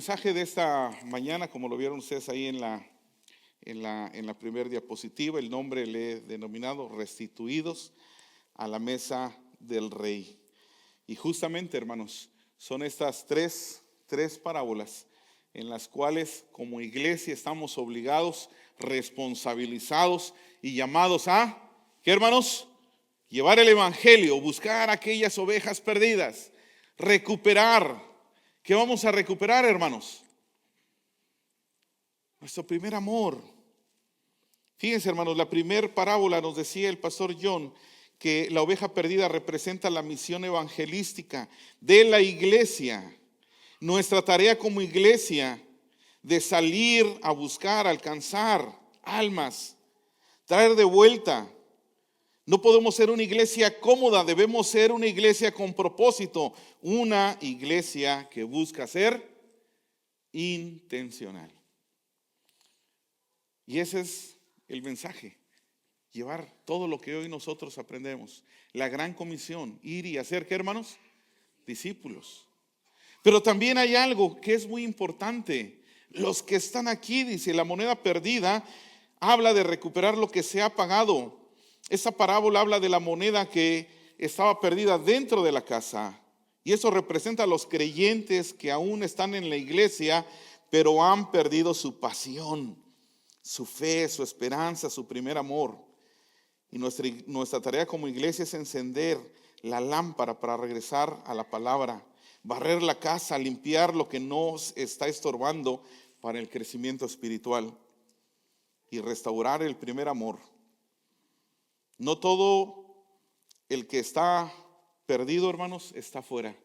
mensaje de esta mañana, como lo vieron ustedes ahí en la primera diapositiva, el nombre le he denominado Restituidos a la mesa del Rey. Y justamente, hermanos, son estas tres parábolas en las cuales como iglesia estamos obligados, responsabilizados y llamados a, ¿qué, hermanos? Llevar el evangelio, buscar aquellas ovejas perdidas, recuperar. ¿Qué vamos a recuperar, hermanos? Nuestro primer amor. Fíjense, hermanos, la primera parábola nos decía el pastor John que la oveja perdida representa la misión evangelística de la iglesia. Nuestra tarea como iglesia de salir a buscar, alcanzar almas, traer de vuelta. No podemos ser una iglesia cómoda, debemos ser una iglesia con propósito, una iglesia que busca ser intencional. Y ese es el mensaje, llevar todo lo que hoy nosotros aprendemos, la gran comisión, ir y hacer, ¿qué, hermanos? Discípulos. Pero también hay algo que es muy importante. Los que están aquí, dice, la moneda perdida habla de recuperar lo que se ha pagado. Esa parábola habla de la moneda que estaba perdida dentro de la casa. Y eso representa a los creyentes que aún están en la iglesia, pero han perdido su pasión, su fe, su esperanza, su primer amor. Y nuestra tarea como iglesia es encender la lámpara para regresar a la palabra, barrer la casa, limpiar lo que nos está estorbando para el crecimiento espiritual y restaurar el primer amor. No todo el que está perdido, hermanos, está fuera.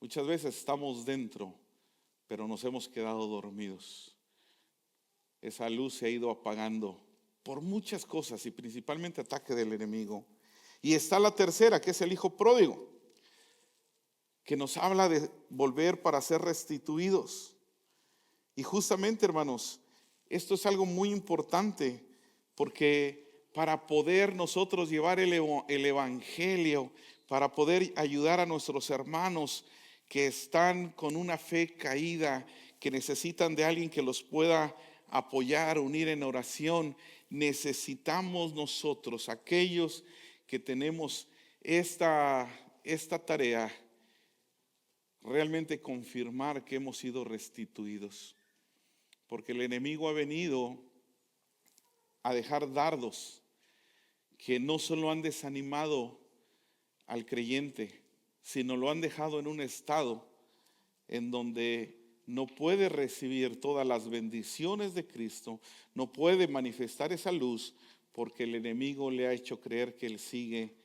Muchas veces estamos dentro, pero nos hemos quedado dormidos. Esa luz se ha ido apagando por muchas cosas y principalmente ataque del enemigo. Y está la tercera, que es el hijo pródigo, que nos habla de volver para ser restituidos. Y justamente, hermanos, esto es algo muy importante, porque para poder nosotros llevar el evangelio, para poder ayudar a nuestros hermanos que están con una fe caída, que necesitan de alguien que los pueda apoyar, unir en oración, necesitamos nosotros, aquellos que tenemos esta tarea, realmente confirmar que hemos sido restituidos. Porque el enemigo ha venido a dejar dardos que no solo han desanimado al creyente, sino lo han dejado en un estado en donde no puede recibir todas las bendiciones de Cristo, no puede manifestar esa luz, porque el enemigo le ha hecho creer que él sigue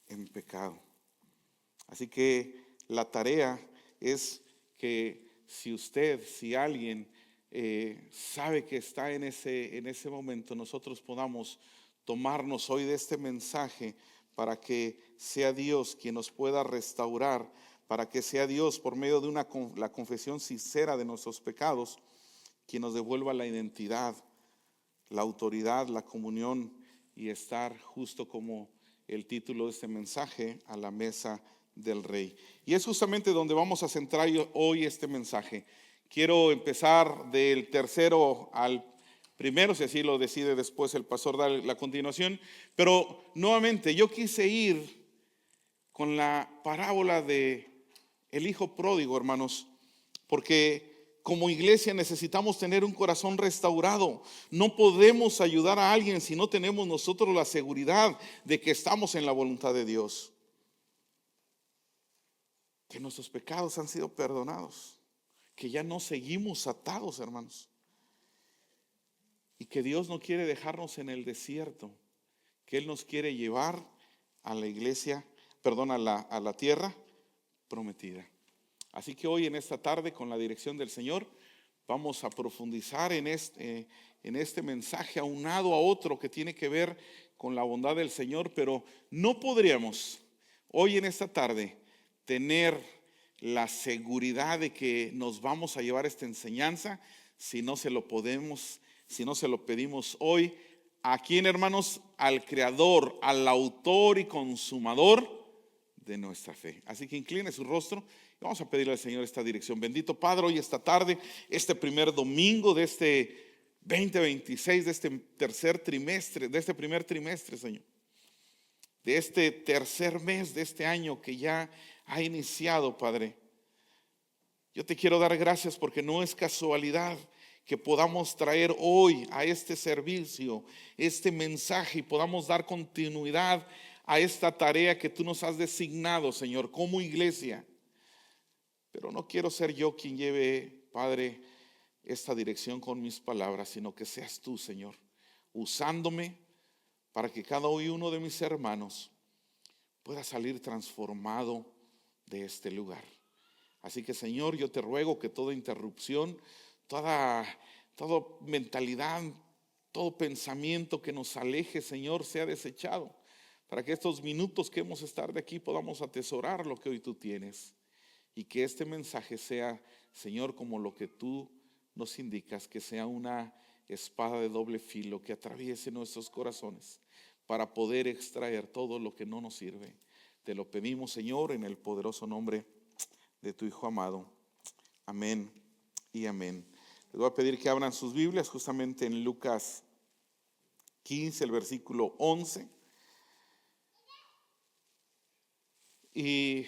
en pecado. Así que la tarea es que si alguien sabe que está en ese momento, nosotros podamos tomarnos hoy de este mensaje para que sea Dios quien nos pueda restaurar, para que sea Dios por medio de la confesión sincera de nuestros pecados, quien nos devuelva la identidad, la autoridad, la comunión y estar justo como el título de este mensaje, a la mesa del Rey. Y es justamente donde vamos a centrar hoy este mensaje. Quiero empezar del tercero al primero, si así lo decide después el pastor dar la continuación, pero nuevamente yo quise ir con la parábola de el hijo pródigo, hermanos, porque como iglesia necesitamos tener un corazón restaurado. No podemos ayudar a alguien si no tenemos nosotros la seguridad de que estamos en la voluntad de Dios, que nuestros pecados han sido perdonados, que ya no seguimos atados, hermanos, y que Dios no quiere dejarnos en el desierto, que Él nos quiere llevar a la iglesia, a la tierra prometida. Así que hoy en esta tarde, con la dirección del Señor, vamos a profundizar en este mensaje aunado a otro que tiene que ver con la bondad del Señor, pero no podríamos hoy en esta tarde tener la seguridad de que nos vamos a llevar esta enseñanza si no se lo pedimos hoy. ¿A quién, hermanos? Al Creador, al autor y consumador de nuestra fe. Así que incline su rostro Vamos a pedirle al Señor esta dirección. Bendito Padre, hoy esta tarde, este primer domingo de este 2026, de este tercer trimestre, de este primer trimestre, Señor, de este tercer mes de este año que ya ha iniciado, Padre. Yo te quiero dar gracias porque no es casualidad que podamos traer hoy a este servicio este mensaje y podamos dar continuidad a esta tarea que tú nos has designado, Señor, como iglesia. Pero no quiero ser yo quien lleve, Padre, esta dirección con mis palabras, sino que seas tú, Señor, usándome para que cada uno de mis hermanos pueda salir transformado de este lugar. Así que, Señor, yo te ruego que toda interrupción, toda mentalidad, todo pensamiento que nos aleje, Señor, sea desechado, para que estos minutos que hemos de estar de aquí podamos atesorar lo que hoy tú tienes, y que este mensaje sea, Señor, como lo que tú nos indicas, que sea una espada de doble filo que atraviese nuestros corazones para poder extraer todo lo que no nos sirve. Te lo pedimos, Señor, en el poderoso nombre de tu Hijo amado. Amén y amén. Les voy a pedir que abran sus Biblias justamente en Lucas 15, el versículo 11. Y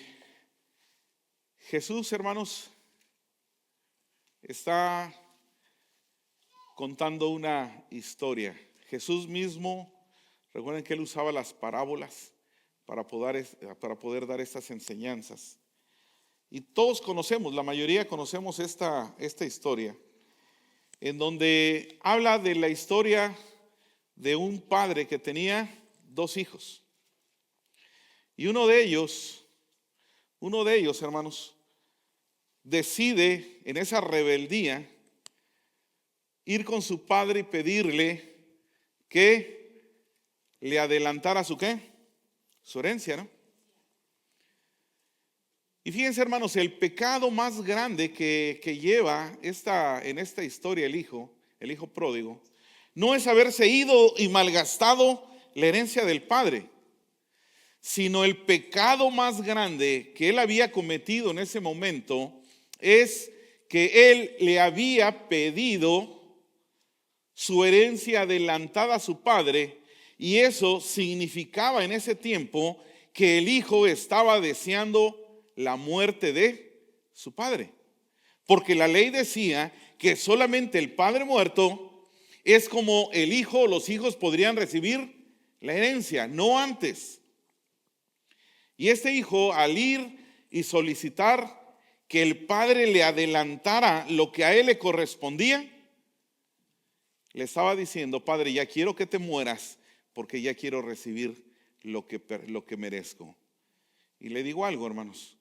Jesús, hermanos, está contando una historia. Jesús mismo, recuerden que él usaba las parábolas para poder dar estas enseñanzas. Y todos conocemos, la mayoría conocemos esta historia, en donde habla de la historia de un padre que tenía 2 hijos. Y uno de ellos, hermanos, decide en esa rebeldía ir con su padre y pedirle que le adelantara su herencia, ¿no? Y fíjense, hermanos, el pecado más grande que lleva en esta historia el hijo pródigo, no es haberse ido y malgastado la herencia del padre, sino el pecado más grande que él había cometido en ese momento es que él le había pedido su herencia adelantada a su padre, y eso significaba en ese tiempo que el hijo estaba deseando la muerte de su padre, porque la ley decía que solamente el padre muerto es como el hijo o los hijos podrían recibir la herencia, no antes. Y este hijo, al ir y solicitar que el padre le adelantara lo que a él le correspondía, le estaba diciendo: Padre, ya quiero que te mueras porque ya quiero recibir lo que merezco. Y le digo algo, hermanos,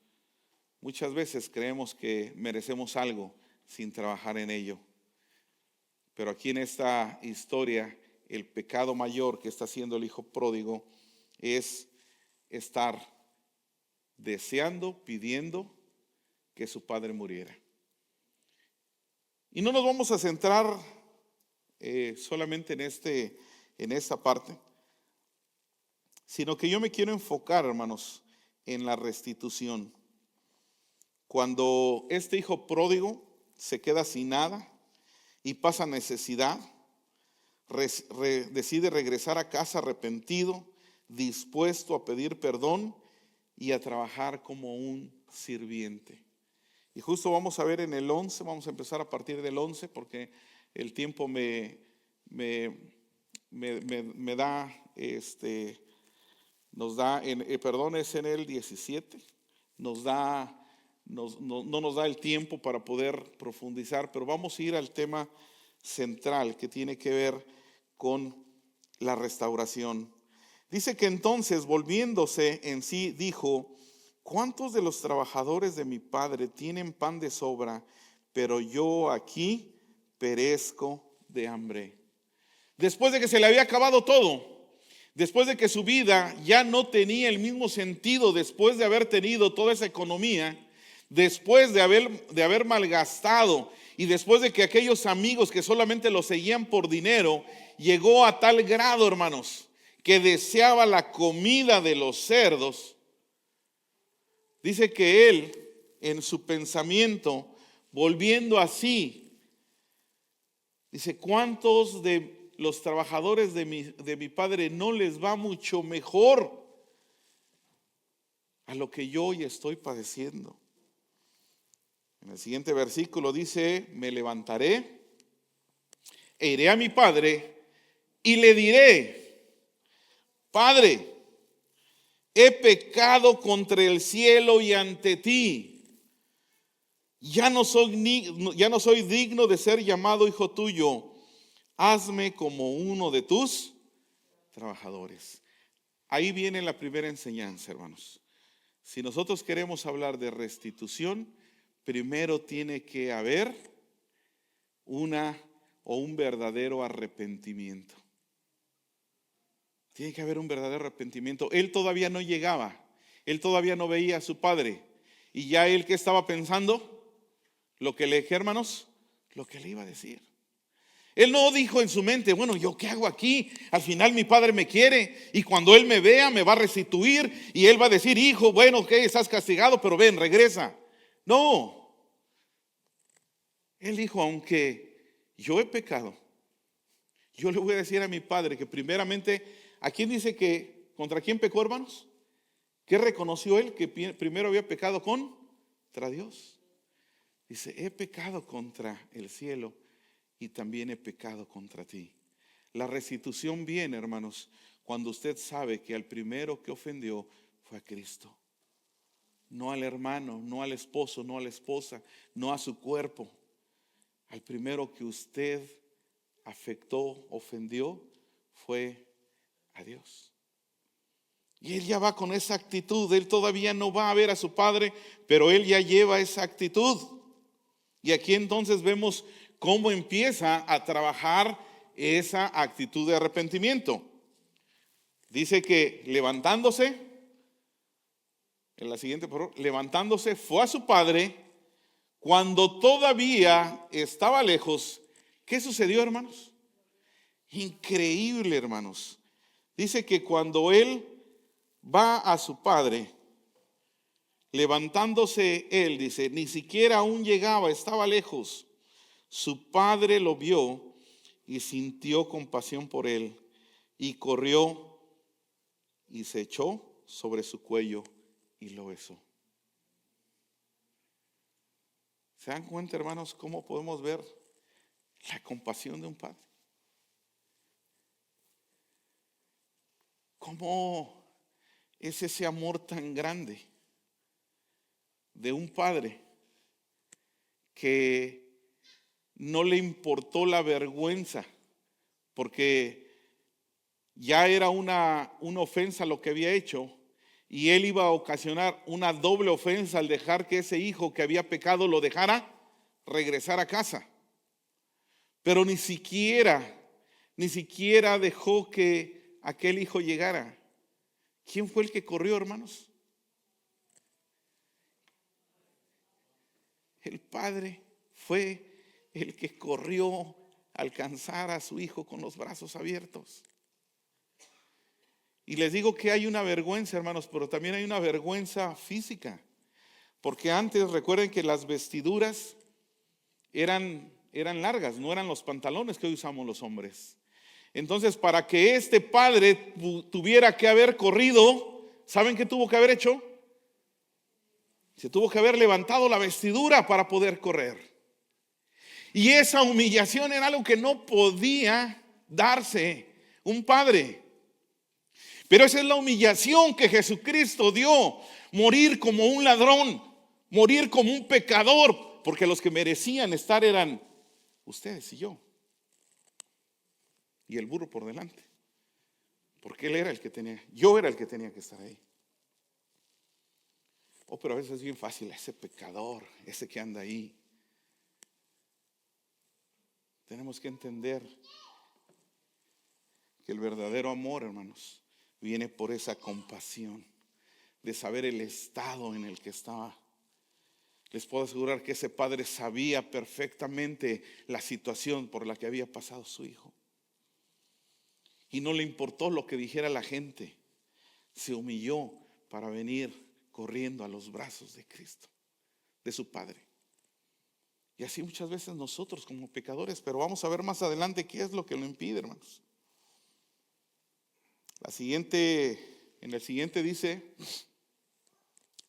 muchas veces creemos que merecemos algo sin trabajar en ello. Pero aquí en esta historia, el pecado mayor que está haciendo el hijo pródigo es estar deseando, pidiendo que su padre muriera. Y no nos vamos a centrar solamente en esta parte, sino que yo me quiero enfocar, hermanos, en la restitución. Cuando este hijo pródigo se queda sin nada y pasa necesidad, decide regresar a casa arrepentido, dispuesto a pedir perdón y a trabajar como un sirviente. Y justo vamos a ver en el 11, vamos a empezar a partir del 11 porque el tiempo me da, nos da, es en el 17, no nos da el tiempo para poder profundizar, pero vamos a ir al tema central que tiene que ver con la restauración. Dice que entonces, volviéndose en sí, dijo: ¿cuántos de los trabajadores de mi padre tienen pan de sobra, pero yo aquí perezco de hambre? Después de que se le había acabado todo, después de que su vida ya no tenía el mismo sentido, después de haber tenido toda esa economía, después de haber malgastado, y después de que aquellos amigos que solamente lo seguían por dinero, llegó a tal grado, hermanos, que deseaba la comida de los cerdos. Dice que él en su pensamiento, volviendo así. Dice, ¿cuántos de los trabajadores de mi padre no les va mucho mejor a lo que yo hoy estoy padeciendo? En el siguiente versículo dice, me levantaré e iré a mi padre y le diré, Padre, he pecado contra el cielo y ante ti. Ya no soy digno de ser llamado hijo tuyo. Hazme como uno de tus trabajadores. Ahí viene la primera enseñanza, hermanos. Si nosotros queremos hablar de restitución, primero tiene que haber un verdadero arrepentimiento. Tiene que haber un verdadero arrepentimiento. Él todavía no llegaba, él todavía no veía a su padre. Y ya él, ¿qué estaba pensando? Lo que le dije, hermanos, lo que le iba a decir. Él no dijo en su mente, bueno, ¿yo qué hago aquí? Al final mi padre me quiere y cuando él me vea me va a restituir y él va a decir, hijo, bueno, que estás castigado, pero ven, regresa. No. Él dijo, aunque yo he pecado, yo le voy a decir a mi padre que primeramente, ¿a quién dice que contra quién pecó, hermanos? ¿Qué reconoció él? Que primero había pecado contra Dios. Dice, he pecado contra el cielo y también he pecado contra ti. La restitución viene, hermanos, cuando usted sabe que al primero que ofendió fue a Cristo. No al hermano, no al esposo, no a la esposa, no a su cuerpo. Al primero que usted afectó, ofendió, fue a Dios. Y él ya va con esa actitud. Él todavía no va a ver a su padre, pero él ya lleva esa actitud. Y aquí entonces vemos cómo empieza a trabajar esa actitud de arrepentimiento. Dice que levantándose, en la siguiente, por favor, levantándose fue a su padre cuando todavía estaba lejos. ¿Qué sucedió, hermanos? Increíble, hermanos. Dice que cuando él va a su padre, levantándose él, dice, ni siquiera aún llegaba, estaba lejos. Su padre lo vio y sintió compasión por él y corrió y se echó sobre su cuello y lo besó. ¿Se dan cuenta, hermanos, cómo podemos ver la compasión de un padre? ¿Cómo es ese amor tan grande de un padre que no le importó la vergüenza? Porque ya era una ofensa lo que había hecho y él iba a ocasionar una doble ofensa al dejar que ese hijo que había pecado lo dejara regresar a casa. Pero ni siquiera dejó que aquel hijo llegara. ¿Quién fue el que corrió, hermanos? El padre fue el que corrió a alcanzar a su hijo con los brazos abiertos. Y les digo que hay una vergüenza, hermanos, pero también hay una vergüenza física. Porque antes, recuerden que las vestiduras eran largas, no eran los pantalones que hoy usamos los hombres. Entonces, para que este padre tuviera que haber corrido, ¿saben qué tuvo que haber hecho? Se tuvo que haber levantado la vestidura para poder correr. Y esa humillación era algo que no podía darse un padre. Pero esa es la humillación que Jesucristo dio. Morir como un ladrón, morir como un pecador, porque los que merecían estar eran ustedes y yo. Y el burro por delante. Porque yo era el que tenía que estar ahí. Oh, pero a veces es bien fácil, ese pecador, ese que anda ahí. Tenemos que entender que el verdadero amor, hermanos, viene por esa compasión de saber el estado en el que estaba. Les puedo asegurar que ese padre sabía perfectamente la situación por la que había pasado su hijo. Y no le importó lo que dijera la gente. Se humilló para venir corriendo a los brazos de Cristo. de su padre. Y así muchas veces nosotros como pecadores, pero vamos a ver más adelante qué es lo que lo impide, hermanos. En el siguiente dice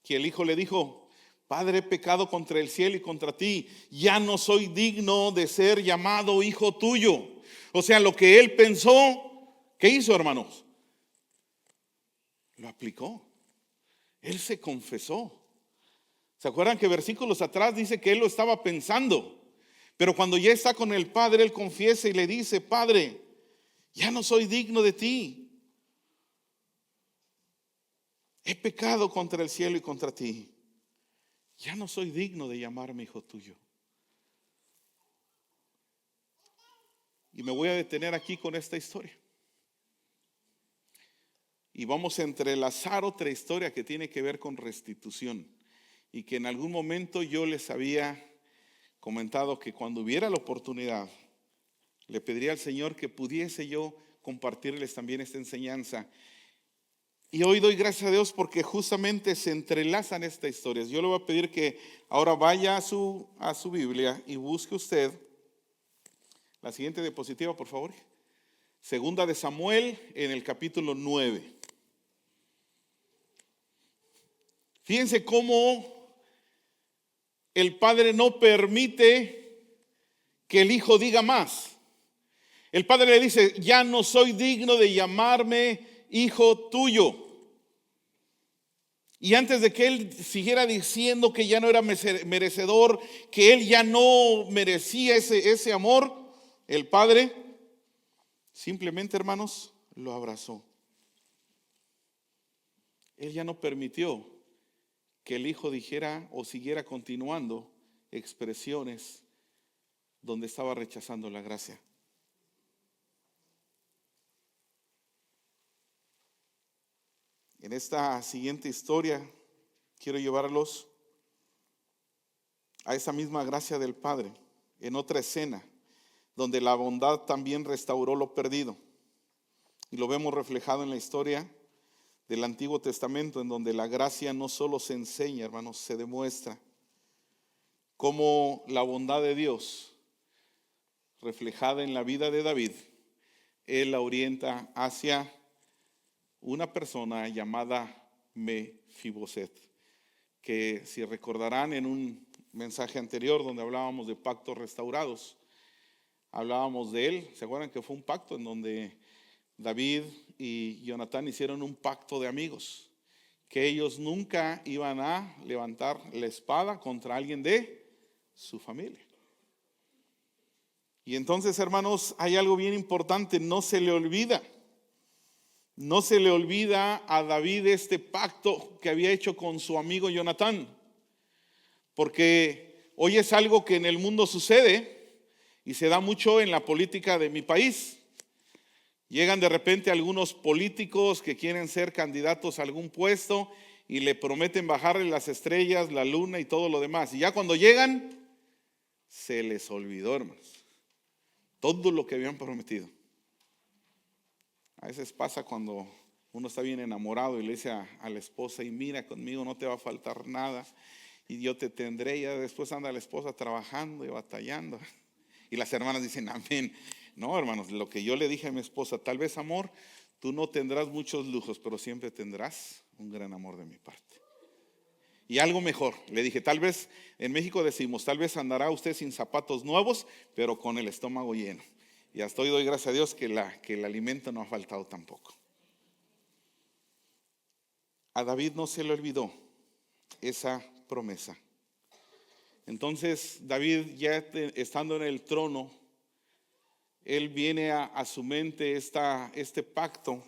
que el hijo le dijo: Padre, he pecado contra el cielo y contra ti, ya no soy digno de ser llamado hijo tuyo. O sea, lo que él pensó, ¿qué hizo, hermanos? Lo aplicó. Él se confesó. ¿Se acuerdan que versículos atrás dice que él lo estaba pensando? Pero cuando ya está con el Padre, él confiesa y le dice: Padre, ya no soy digno de ti. He pecado contra el cielo y contra ti. Ya no soy digno de llamarme hijo tuyo. Y me voy a detener aquí con esta historia. Y vamos a entrelazar otra historia que tiene que ver con restitución. Y que en algún momento yo les había comentado que cuando hubiera la oportunidad, le pediría al Señor que pudiese yo compartirles también esta enseñanza. Y hoy doy gracias a Dios porque justamente se entrelazan estas historias. Yo le voy a pedir que ahora vaya a su Biblia y busque usted la siguiente diapositiva, por favor. Segunda de Samuel, en el capítulo 9. Fíjense cómo el padre no permite que el hijo diga más. El padre le dice: ya no soy digno de llamarme hijo tuyo. Y antes de que él siguiera diciendo que ya no era merecedor, que él ya no merecía ese amor, el padre simplemente, hermanos, lo abrazó. Él ya no permitió que el hijo dijera o siguiera continuando expresiones donde estaba rechazando la gracia. En esta siguiente historia quiero llevarlos a esa misma gracia del Padre, en otra escena donde la bondad también restauró lo perdido. Y lo vemos reflejado en la historia del Antiguo Testamento, en donde la gracia no solo se enseña, hermanos, se demuestra. Cómo la bondad de Dios, reflejada en la vida de David, él la orienta hacia una persona llamada Mefiboset, que si recordarán en un mensaje anterior donde hablábamos de pactos restaurados, hablábamos de él. ¿Se acuerdan que fue un pacto en donde David y Jonatán hicieron un pacto de amigos? Que ellos nunca iban a levantar la espada contra alguien de su familia. Y entonces, hermanos, hay algo bien importante, no se le olvida a David este pacto que había hecho con su amigo Jonatán. Porque hoy es algo que en el mundo sucede y se da mucho en la política de mi país. Llegan de repente algunos políticos que quieren ser candidatos a algún puesto y le prometen bajarle las estrellas, la luna y todo lo demás. Y ya cuando llegan, se les olvidó, hermanos, todo lo que habían prometido. A veces pasa cuando uno está bien enamorado y le dice a la esposa: y mira, conmigo no te va a faltar nada y yo te tendré. Y ya después anda la esposa trabajando y batallando. Y las hermanas dicen: amén. No, hermanos, lo que yo le dije a mi esposa: tal vez, amor, tú no tendrás muchos lujos, pero siempre tendrás un gran amor de mi parte. Y algo mejor, le dije: tal vez, en México decimos, tal vez andará usted sin zapatos nuevos, pero con el estómago lleno. Y hasta hoy doy gracias a Dios que el alimento no ha faltado tampoco. A David no se le olvidó esa promesa. Entonces David, ya estando en el trono, él viene a su mente este pacto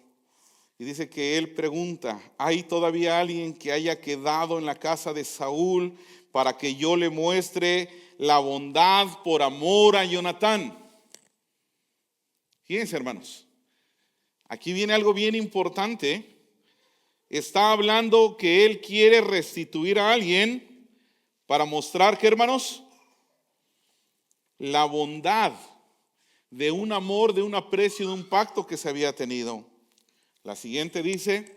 y dice que él pregunta: ¿hay todavía alguien que haya quedado en la casa de Saúl para que yo le muestre la bondad por amor a Jonatán? Fíjense, hermanos, aquí viene algo bien importante. Está hablando que él quiere restituir a alguien para mostrar que, hermanos, la bondad de un amor, de un aprecio, de un pacto que se había tenido. La siguiente dice: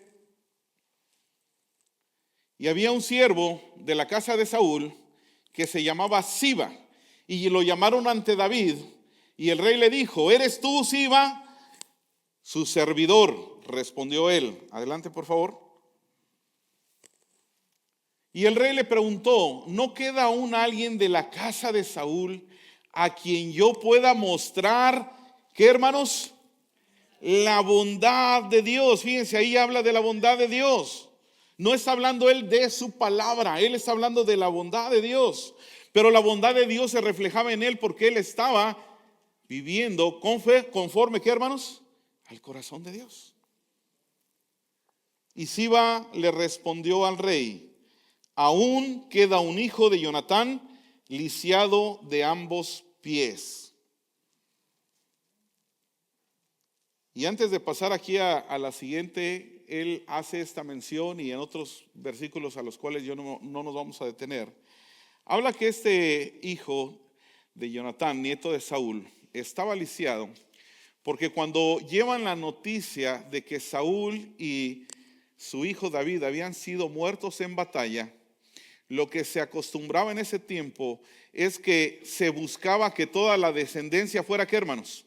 y había un siervo de la casa de Saúl que se llamaba Siba, y lo llamaron ante David, y el rey le dijo: ¿eres tú, Siba? Su servidor, respondió él. Adelante, por favor. Y el rey le preguntó: ¿no queda aún alguien de la casa de Saúl a quien yo pueda mostrar, qué, hermanos? La bondad de Dios. Fíjense, ahí habla de la bondad de Dios. No está hablando él de su palabra, él está hablando de la bondad de Dios. Pero la bondad de Dios se reflejaba en él porque él estaba viviendo conforme, ¿qué, hermanos? Al corazón de Dios. Y Siba le respondió al rey: aún queda un hijo de Jonatán lisiado de ambos pies. Y antes de pasar aquí a la siguiente, él hace esta mención, y en otros versículos a los cuales yo no nos vamos a detener, habla que este hijo de Jonatán, nieto de Saúl, estaba lisiado, porque cuando llevan la noticia de que Saúl y su hijo David habían sido muertos en batalla, lo que se acostumbraba en ese tiempo es que se buscaba que toda la descendencia fuera, ¿qué, hermanos?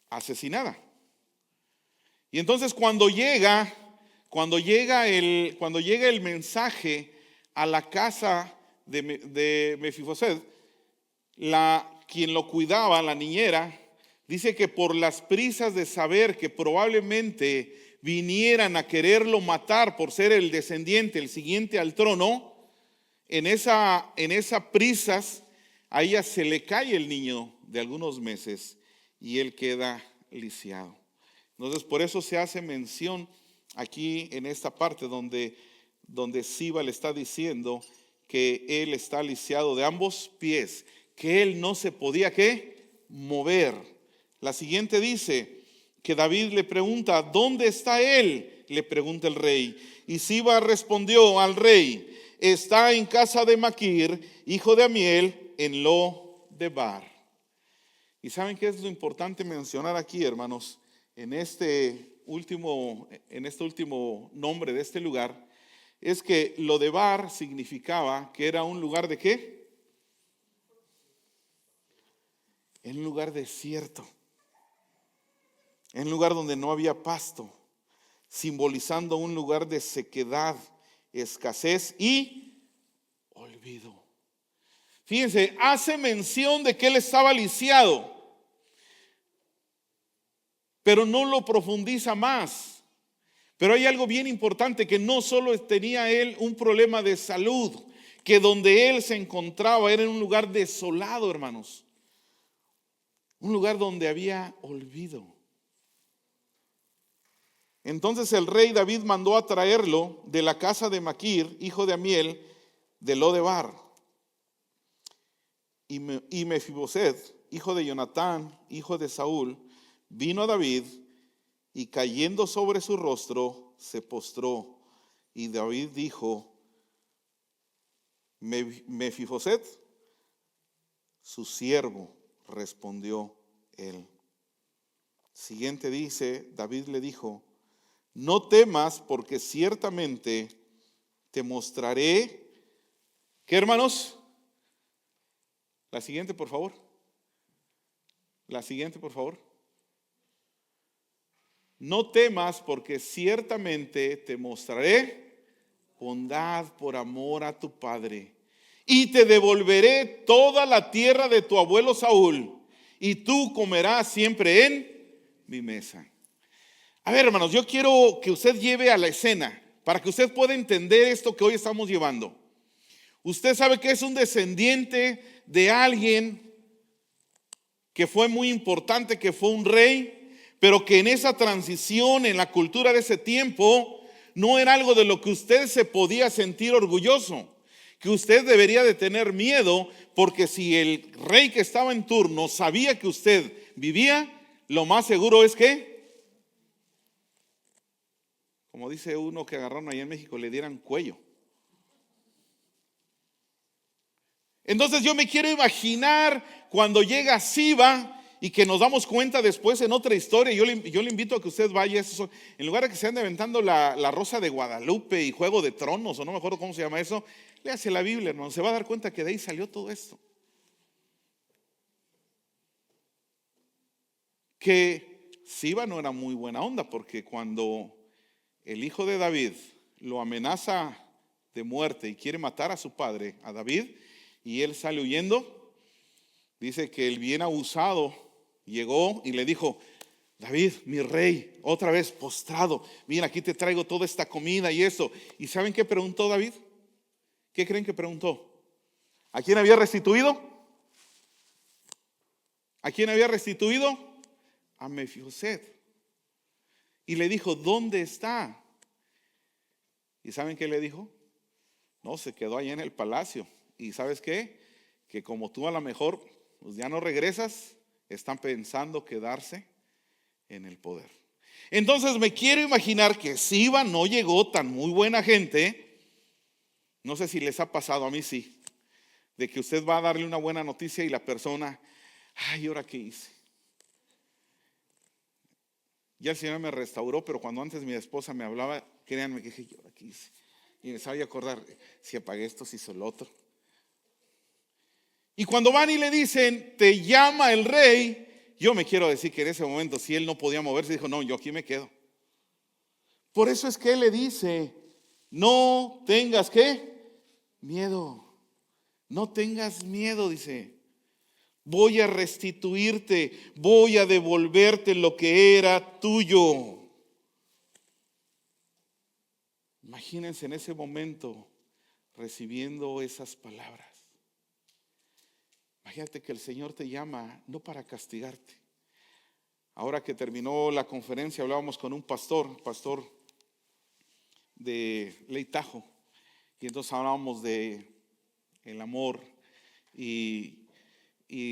Asesinada. Y entonces cuando llega el mensaje a la casa de Mefiboset, quien lo cuidaba, la niñera, dice que por las prisas de saber que probablemente vinieran a quererlo matar por ser el descendiente, el siguiente al trono, en esa prisas a ella se le cae el niño de algunos meses y él queda lisiado. Entonces por eso se hace mención aquí en esta parte donde Siba le está diciendo que él está lisiado de ambos pies, que él no se podía, ¿qué? Mover. La siguiente dice que David le pregunta: ¿dónde está él? Le pregunta el rey. Y Siba respondió al rey: está en casa de Maquir, hijo de Amiel, en Lo Debar. ¿Y saben qué es lo importante mencionar aquí, hermanos? En este último nombre de este lugar, es que Lo Debar significaba que era un lugar de ¿qué? En un lugar desierto, en un lugar donde no había pasto, simbolizando un lugar de sequedad, escasez y olvido. Fíjense, hace mención de que él estaba lisiado, pero no lo profundiza más. Pero hay algo bien importante, que no solo tenía él un problema de salud, que donde él se encontraba era en un lugar desolado, hermanos. Un lugar donde había olvido. Entonces el rey David mandó a traerlo de la casa de Maquir, hijo de Amiel, de Lo Debar. Y Mefiboset, hijo de Jonatán, hijo de Saúl, vino a David y cayendo sobre su rostro se postró. Y David dijo: Mefiboset, su siervo, respondió él. Siguiente dice, David le dijo: no temas, porque ciertamente te mostraré. ¿Qué, hermanos? La siguiente, por favor. La siguiente, por favor. No temas, porque ciertamente te mostraré bondad por amor a tu padre, y te devolveré toda la tierra de tu abuelo Saúl, y tú comerás siempre en mi mesa. A ver, hermanos, yo quiero que usted lleve a la escena para que usted pueda entender esto que hoy estamos llevando. Usted sabe que es un descendiente de alguien que fue muy importante, que fue un rey, pero que en esa transición, en la cultura de ese tiempo, no era algo de lo que usted se podía sentir orgulloso, que usted debería de tener miedo, porque si el rey que estaba en turno sabía que usted vivía, lo más seguro es que, como dice uno que agarraron allá en México, le dieran cuello. Entonces yo me quiero imaginar cuando llega Siba y que nos damos cuenta después en otra historia. Yo le invito a que usted vaya, en lugar de que se ande aventando la Rosa de Guadalupe y Juego de Tronos, o no me acuerdo cómo se llama eso, léase la Biblia, hermano, se va a dar cuenta que de ahí salió todo esto. Que Siba no era muy buena onda, porque cuando el hijo de David lo amenaza de muerte y quiere matar a su padre, a David, y él sale huyendo, dice que el bien abusado llegó y le dijo: David, mi rey, otra vez postrado, mira, aquí te traigo toda esta comida y eso. ¿Y saben qué preguntó David? ¿Qué creen que preguntó? ¿A quién había restituido? ¿A quién había restituido? A Mefiboset. Y le dijo: ¿dónde está? ¿Y saben qué le dijo? No, se quedó allá en el palacio. ¿Y sabes qué? Que como tú a lo mejor pues ya no regresas, están pensando quedarse en el poder. Entonces me quiero imaginar que Siba no llegó tan muy buena gente. No sé si les ha pasado, a mí sí, de que usted va a darle una buena noticia y la persona: ay, ¿ahora qué hice? Ya el Señor me restauró, pero cuando antes mi esposa me hablaba, créanme que dije: ¿yo ahora qué hice? Y me sabía acordar, si apagué esto, si hizo lo otro. Y cuando van y le dicen: te llama el rey, yo me quiero decir que en ese momento, si él no podía moverse, dijo: no, yo aquí me quedo. Por eso es que él le dice: no tengas ¿qué? Miedo. No tengas miedo, dice. Voy a restituirte, voy a devolverte lo que era tuyo. Imagínense en ese momento recibiendo esas palabras. Imagínate que el Señor te llama no para castigarte. Ahora que terminó la conferencia, hablábamos con un pastor de Leitajo, y entonces hablábamos de el amor y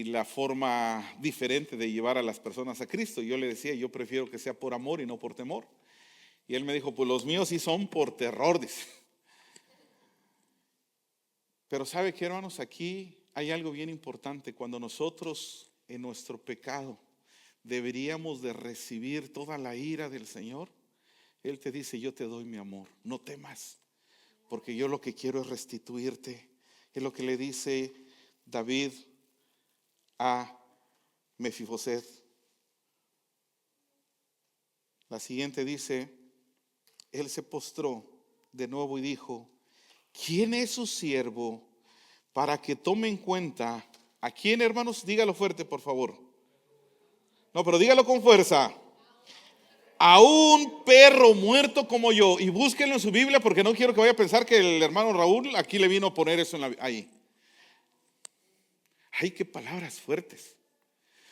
la forma diferente de llevar a las personas a Cristo. Yo le decía: yo prefiero que sea por amor y no por temor. Y él me dijo: pues los míos sí son por terror, dice. Pero ¿sabe qué, hermanos? Aquí hay algo bien importante. Cuando nosotros en nuestro pecado deberíamos de recibir toda la ira del Señor, Él te dice: yo te doy mi amor, no temas, porque yo lo que quiero es restituirte. Es lo que le dice David a Mefiboset. La siguiente dice: él se postró de nuevo y dijo: ¿quién es su siervo para que tome en cuenta? ¿A quién, hermanos? Dígalo fuerte, por favor. No, pero dígalo con fuerza. A un perro muerto como yo. Y búsquenlo en su Biblia, porque no quiero que vaya a pensar que el hermano Raúl aquí le vino a poner eso ahí. Ay, qué palabras fuertes.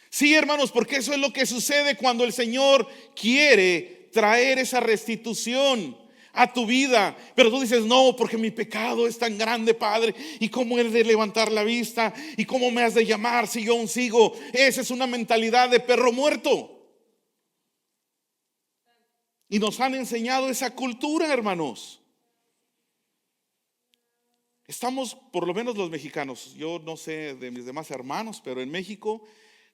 Sí, hermanos, porque eso es lo que sucede cuando el Señor quiere traer esa restitución a tu vida. Pero tú dices: no, porque mi pecado es tan grande, Padre, y cómo he de levantar la vista, y cómo me has de llamar si yo aún sigo. Esa es una mentalidad de perro muerto. Y nos han enseñado esa cultura, hermanos. Estamos, por lo menos los mexicanos, yo no sé de mis demás hermanos, pero en México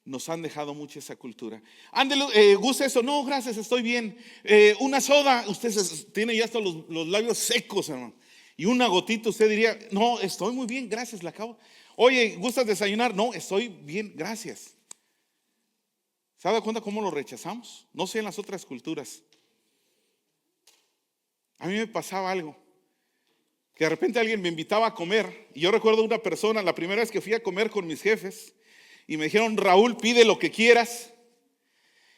nos han dejado mucho esa cultura. Ándele, ¿gusta eso? No, gracias, estoy bien. Una soda, usted tiene ya hasta los labios secos, hermano. Y una gotita, usted diría: no, estoy muy bien, gracias, la acabo. Oye, ¿gustas desayunar? No, estoy bien, gracias. ¿Se ha dado cuenta cómo lo rechazamos? No sé en las otras culturas. A mí me pasaba algo, que de repente alguien me invitaba a comer, y yo recuerdo una persona, la primera vez que fui a comer con mis jefes, y me dijeron: Raúl, pide lo que quieras.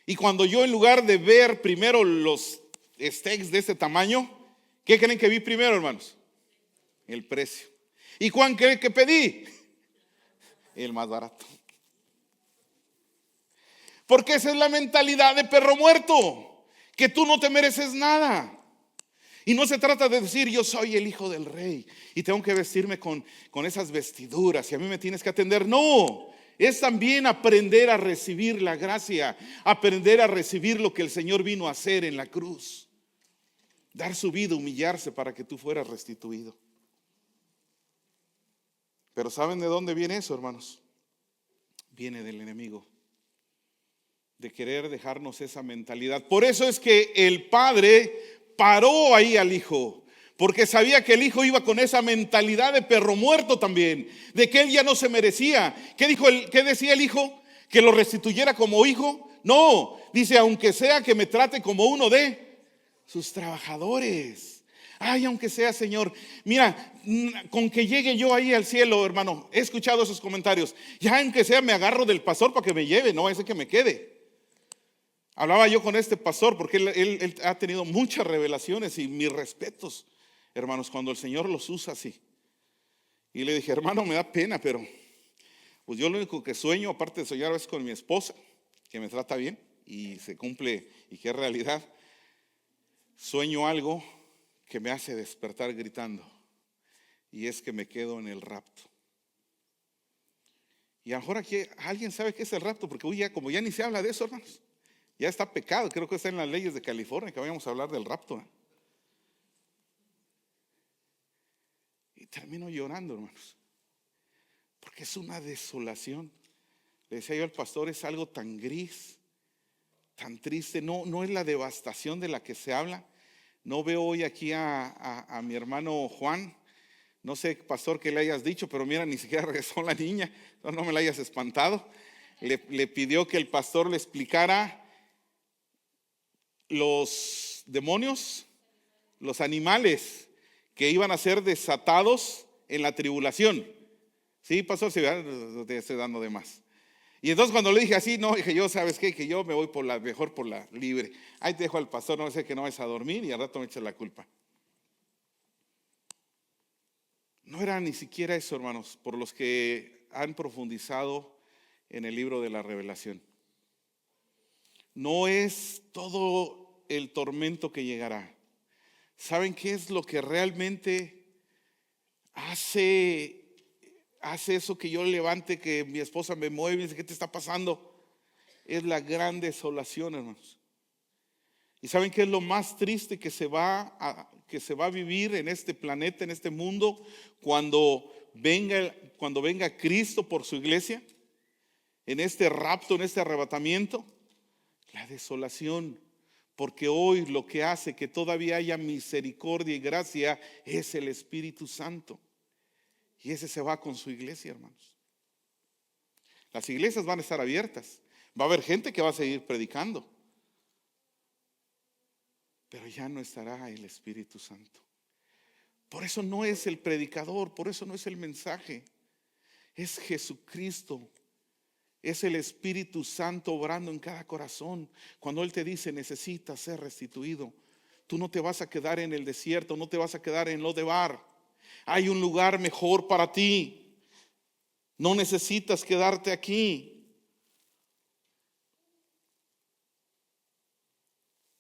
Y cuando yo, en lugar de ver primero los steaks de este tamaño, ¿qué creen que vi primero, hermanos? El precio. ¿Y cuán creen que pedí? El más barato. Porque esa es la mentalidad de perro muerto, que tú no te mereces nada. Y no se trata de decir: yo soy el hijo del rey y tengo que vestirme con esas vestiduras y a mí me tienes que atender. No, es también aprender a recibir la gracia, aprender a recibir lo que el Señor vino a hacer en la cruz. Dar su vida, humillarse para que tú fueras restituido. Pero ¿saben de dónde viene eso, hermanos? Viene del enemigo. de querer dejarnos esa mentalidad. Por eso es que el padre paró ahí al hijo, porque sabía que el hijo iba con esa mentalidad de perro muerto también, de que él ya no se merecía. ¿Qué decía el hijo? ¿Que lo restituyera como hijo? No, dice, aunque sea que me trate como uno de sus trabajadores. Ay, aunque sea, Señor, mira, con que llegue yo ahí al cielo, hermano, he escuchado esos comentarios. Ya aunque sea me agarro del pastor para que me lleve, no ese que me quede. Hablaba yo con este pastor porque él ha tenido muchas revelaciones y mis respetos, hermanos, cuando el Señor los usa así. Y le dije, hermano, me da pena, pero pues yo lo único que sueño, aparte de soñar a veces con mi esposa, que me trata bien y se cumple y que es realidad, sueño algo que me hace despertar gritando, y es que me quedo en el rapto. Y a lo mejor aquí alguien sabe qué es el rapto, porque hoy ya, como ya ni se habla de eso, hermanos, ya está pecado, creo que está en las leyes de California que vayamos a hablar del rapto. Y termino llorando, hermanos, porque es una desolación. Le decía yo al pastor, es algo tan gris, tan triste. No es la devastación de la que se habla. No veo hoy aquí a mi hermano Juan. No sé, pastor, qué le hayas dicho, pero mira, ni siquiera regresó la niña. No me la hayas espantado. Le pidió que el pastor le explicara los demonios, los animales que iban a ser desatados en la tribulación. Sí, pastor, sí, te estoy dando de más. Y entonces cuando le dije así, no, dije yo, ¿sabes qué? Que yo me voy mejor por la libre. Ahí te dejo al pastor, no sé que no vayas a dormir y al rato me echas la culpa. No era ni siquiera eso, hermanos, por los que han profundizado en el libro de la Revelación. No es todo el tormento que llegará. ¿Saben qué es lo que realmente hace eso que yo levante, que mi esposa me mueve y dice, ¿qué te está pasando? Es la gran desolación, hermanos. ¿Y saben qué es lo más triste que se va a vivir en este planeta, en este mundo, cuando venga Cristo por su iglesia? En este rapto, en este arrebatamiento, la desolación. Porque hoy lo que hace que todavía haya misericordia y gracia es el Espíritu Santo. Y ese se va con su iglesia, hermanos. Las iglesias van a estar abiertas. Va a haber gente que va a seguir predicando. Pero ya no estará el Espíritu Santo. Por eso no es el predicador, por eso no es el mensaje. Es Jesucristo. Es el Espíritu Santo obrando en cada corazón. Cuando Él te dice, necesitas ser restituido. Tú no te vas a quedar en el desierto, no te vas a quedar en Lodebar. Hay un lugar mejor para ti. No necesitas quedarte aquí.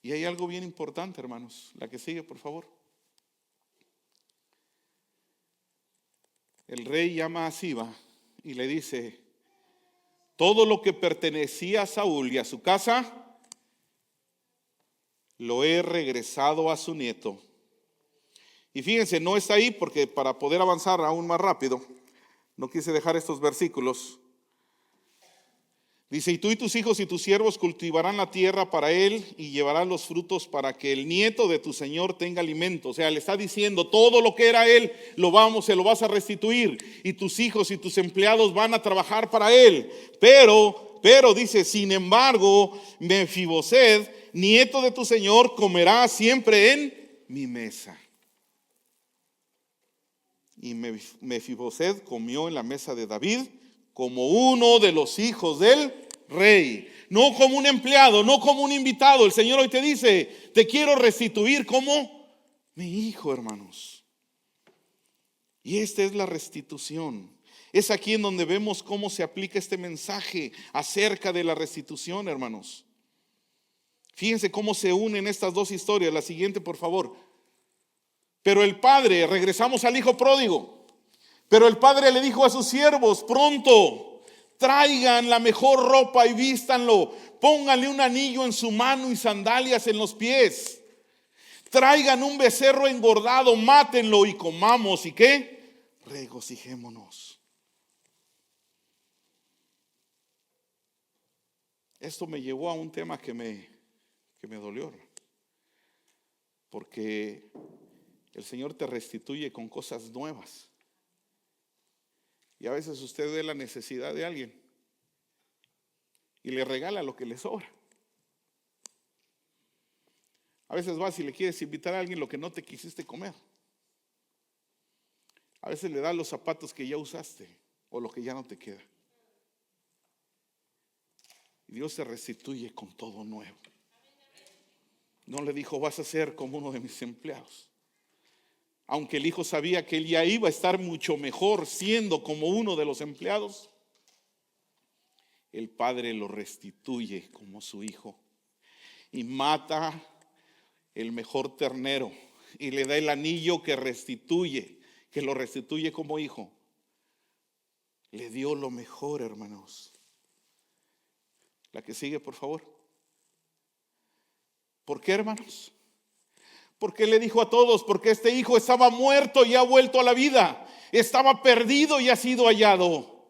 Y hay algo bien importante, hermanos. La que sigue, por favor. El rey llama a Siba y le dice, todo lo que pertenecía a Saúl y a su casa, lo he regresado a su nieto. Y fíjense, no está ahí porque para poder avanzar aún más rápido, no quise dejar estos versículos. Dice, y tú y tus hijos y tus siervos cultivarán la tierra para él y llevarán los frutos para que el nieto de tu señor tenga alimento. O sea, le está diciendo, todo lo que era él, se lo vas a restituir. Y tus hijos y tus empleados van a trabajar para él. Pero dice, sin embargo, Mefiboset, nieto de tu señor, comerá siempre en mi mesa. Y Mefiboset comió en la mesa de David como uno de los hijos del rey, no como un empleado, no como un invitado. El Señor hoy te dice, te quiero restituir como mi hijo, hermanos. Y esta es la restitución. Es aquí en donde vemos cómo se aplica este mensaje acerca de la restitución, hermanos. Fíjense cómo se unen estas dos historias. La siguiente, por favor. Pero el padre, regresamos al hijo pródigo. Pero el padre le dijo a sus siervos, pronto, traigan la mejor ropa y vístanlo. Pónganle un anillo en su mano y sandalias en los pies. Traigan un becerro engordado, mátenlo y comamos. ¿Y qué? Regocijémonos. Esto me llevó a un tema que me dolió, porque el Señor te restituye con cosas nuevas. Y a veces usted ve la necesidad de alguien y le regala lo que le sobra. A veces vas y le quieres invitar a alguien lo que no te quisiste comer. A veces le das los zapatos que ya usaste o lo que ya no te queda. Y Dios te restituye con todo nuevo. No le dijo, vas a ser como uno de mis empleados. Aunque el hijo sabía que él ya iba a estar mucho mejor siendo como uno de los empleados, el padre lo restituye como su hijo y mata el mejor ternero y le da el anillo que lo restituye como hijo. Le dio lo mejor, hermanos. La que sigue, por favor. ¿Por qué, hermanos? Porque le dijo a todos, porque este hijo estaba muerto y ha vuelto a la vida, estaba perdido y ha sido hallado.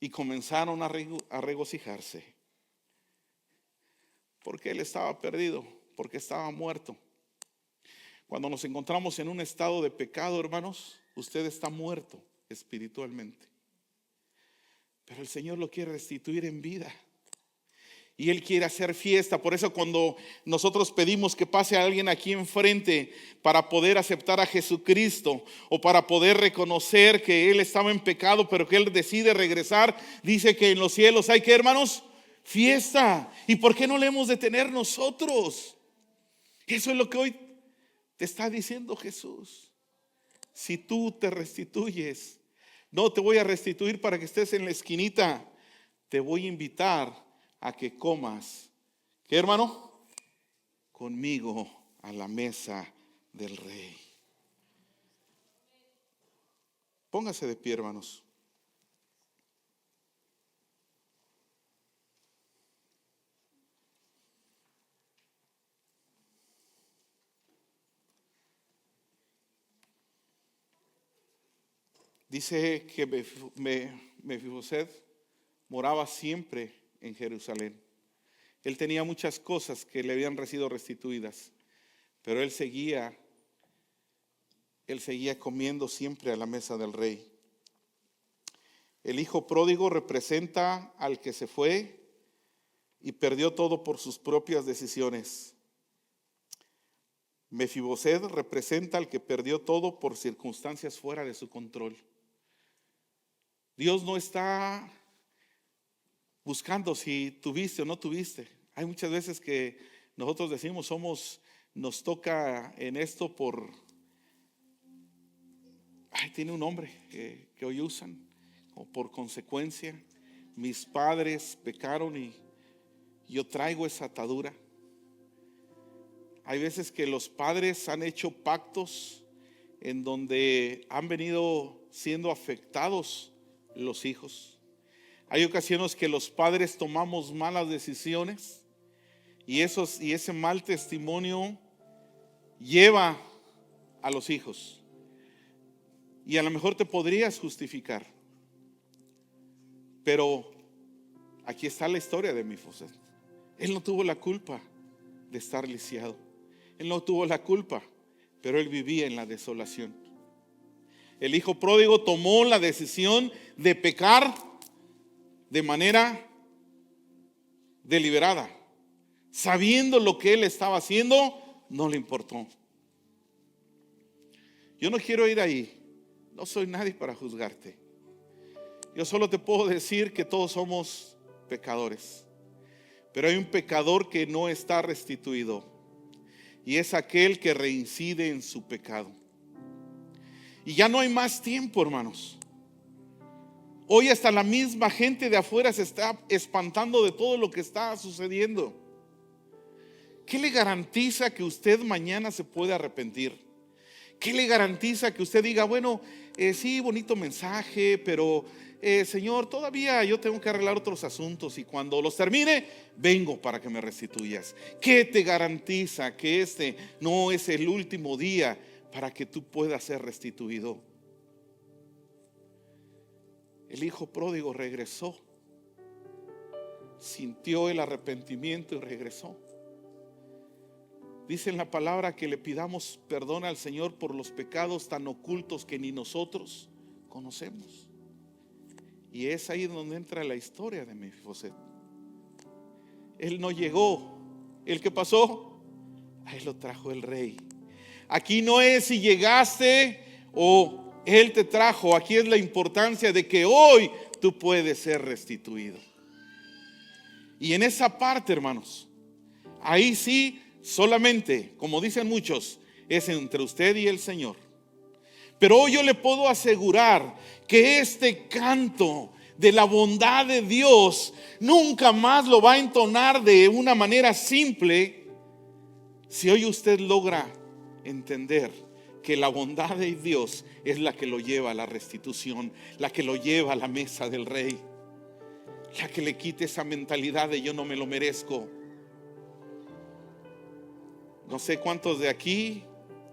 Y comenzaron a regocijarse. Porque él estaba perdido, porque estaba muerto. Cuando nos encontramos en un estado de pecado, hermanos, usted está muerto espiritualmente. Pero el Señor lo quiere restituir en vida. Y Él quiere hacer fiesta. Por eso cuando nosotros pedimos que pase a alguien aquí enfrente para poder aceptar a Jesucristo o para poder reconocer que Él estaba en pecado, pero que Él decide regresar, dice que en los cielos hay, ¿qué, hermanos? Fiesta. ¿Y por qué no le hemos de tener nosotros? Eso es lo que hoy te está diciendo Jesús. Si tú te restituyes, no te voy a restituir para que estés en la esquinita, te voy a invitar a que comas, ¿qué, hermano? Conmigo a la mesa del Rey. Póngase de pie, hermanos. Dice que Mefiboset moraba siempre en Jerusalén. Él tenía muchas cosas que le habían sido restituidas, pero él seguía comiendo siempre a la mesa del rey. El hijo pródigo representa al que se fue y perdió todo por sus propias decisiones. Mefiboset representa al que perdió todo por circunstancias fuera de su control. Dios no está buscando si tuviste o no tuviste. Hay muchas veces que nosotros decimos nos toca en esto tiene un nombre que hoy usan, o por consecuencia. Mis padres pecaron y yo traigo esa atadura. Hay veces que los padres han hecho pactos en donde han venido siendo afectados los hijos. Hay ocasiones que los padres tomamos malas decisiones y ese mal testimonio lleva a los hijos. Y a lo mejor te podrías justificar, pero aquí está la historia de Mefiboset. Él no tuvo la culpa de estar lisiado. Él no tuvo la culpa, pero él vivía en la desolación. El hijo pródigo tomó la decisión de pecar de manera deliberada. Sabiendo lo que él estaba haciendo, no le importó. Yo no quiero ir ahí. No soy nadie para juzgarte. Yo solo te puedo decir que todos somos pecadores. Pero hay un pecador que no está restituido. Y es aquel que reincide en su pecado. Y ya no hay más tiempo, hermanos. Hoy hasta la misma gente de afuera se está espantando de todo lo que está sucediendo. ¿Qué le garantiza que usted mañana se puede arrepentir? ¿Qué le garantiza que usted diga, bueno, sí, bonito mensaje, pero Señor, todavía yo tengo que arreglar otros asuntos y cuando los termine, vengo para que me restituyas? ¿Qué te garantiza que este no es el último día para que tú puedas ser restituido? El hijo pródigo regresó sintió el arrepentimiento y regresó. Dice en la palabra que le pidamos perdón al Señor por los pecados tan ocultos que ni nosotros conocemos. Y es ahí donde entra la historia de Mefiboset. Él no llegó. ¿El que pasó? Ahí lo trajo el rey. Aquí no es si llegaste o Él te trajo. Aquí es la importancia de que hoy tú puedes ser restituido. Y en esa parte, hermanos, ahí sí solamente, como dicen muchos, es entre usted y el Señor. Pero hoy yo le puedo asegurar que este canto de la bondad de Dios nunca más lo va a entonar de una manera simple si hoy usted logra entender que la bondad de Dios es la que lo lleva a la restitución, la que lo lleva a la mesa del rey, la que le quite esa mentalidad de yo no me lo merezco. No sé cuántos de aquí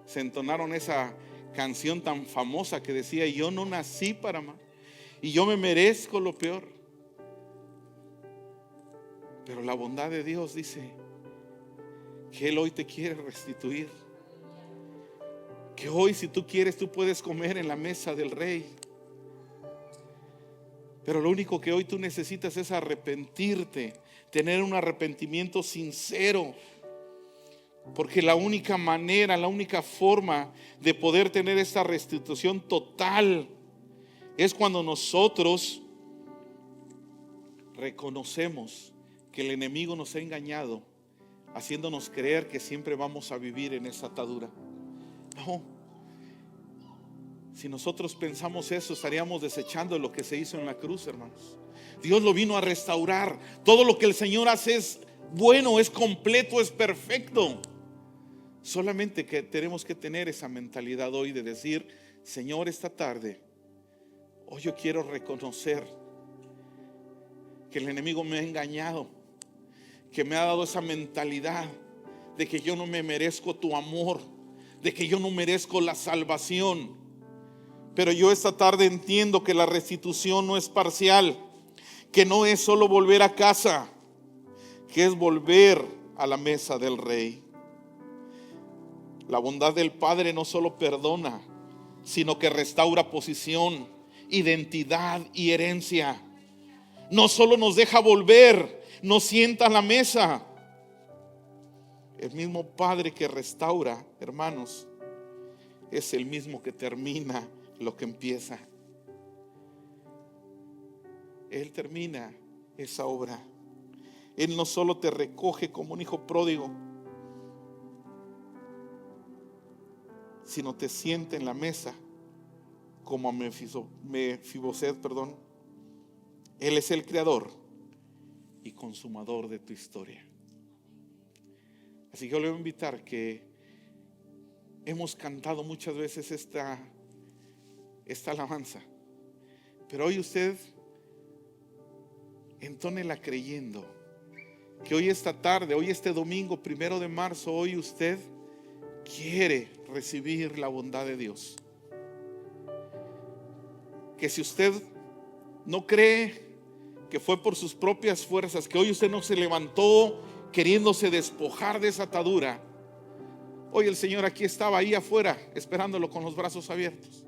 se entonaron esa canción tan famosa que decía: yo no nací para más y yo me merezco lo peor. Pero la bondad de Dios dice que Él hoy te quiere restituir, que hoy, si tú quieres, tú puedes comer en la mesa del rey. Pero lo único que hoy tú necesitas es arrepentirte, tener un arrepentimiento sincero. Porque la única manera, la única forma de poder tener esta restitución total es cuando nosotros reconocemos que el enemigo nos ha engañado, haciéndonos creer que siempre vamos a vivir en esa atadura. No. Si nosotros pensamos eso, estaríamos desechando lo que se hizo en la cruz, hermanos. Dios lo vino a restaurar. Todo lo que el Señor hace es bueno, es completo, es perfecto. Solamente que tenemos que tener esa mentalidad hoy de decir: Señor, esta tarde, hoy yo quiero reconocer que el enemigo me ha engañado, que me ha dado esa mentalidad de que yo no me merezco tu amor, de que yo no merezco la salvación. Pero yo esta tarde entiendo que la restitución no es parcial, que no es solo volver a casa, que es volver a la mesa del rey. La bondad del Padre no solo perdona, sino que restaura posición, identidad y herencia. No solo nos deja volver, nos sienta a la mesa. El mismo Padre que restaura, hermanos, es el mismo que termina lo que empieza. Él termina esa obra. Él no solo te recoge como un hijo pródigo, sino te sienta en la mesa como a Mefiboset, Él es el creador y consumador de tu historia. Así que yo le voy a invitar, que hemos cantado muchas veces esta alabanza, pero hoy usted entónela creyendo que hoy, esta tarde, hoy este domingo 1 de marzo, hoy usted quiere recibir la bondad de Dios. Que si usted no cree que fue por sus propias fuerzas, que hoy usted no se levantó queriéndose despojar de esa atadura, hoy el Señor aquí estaba ahí afuera esperándolo con los brazos abiertos,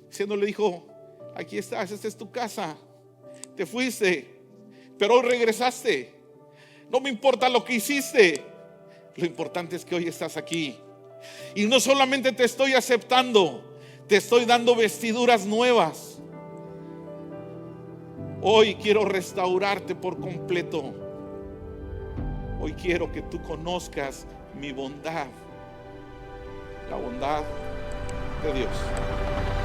diciéndole: hijo, aquí estás, esta es tu casa, te fuiste, pero hoy regresaste. No me importa lo que hiciste, lo importante es que hoy estás aquí. Y no solamente te estoy aceptando, te estoy dando vestiduras nuevas. Hoy quiero restaurarte por completo. Hoy quiero que tú conozcas mi bondad, la bondad de Dios.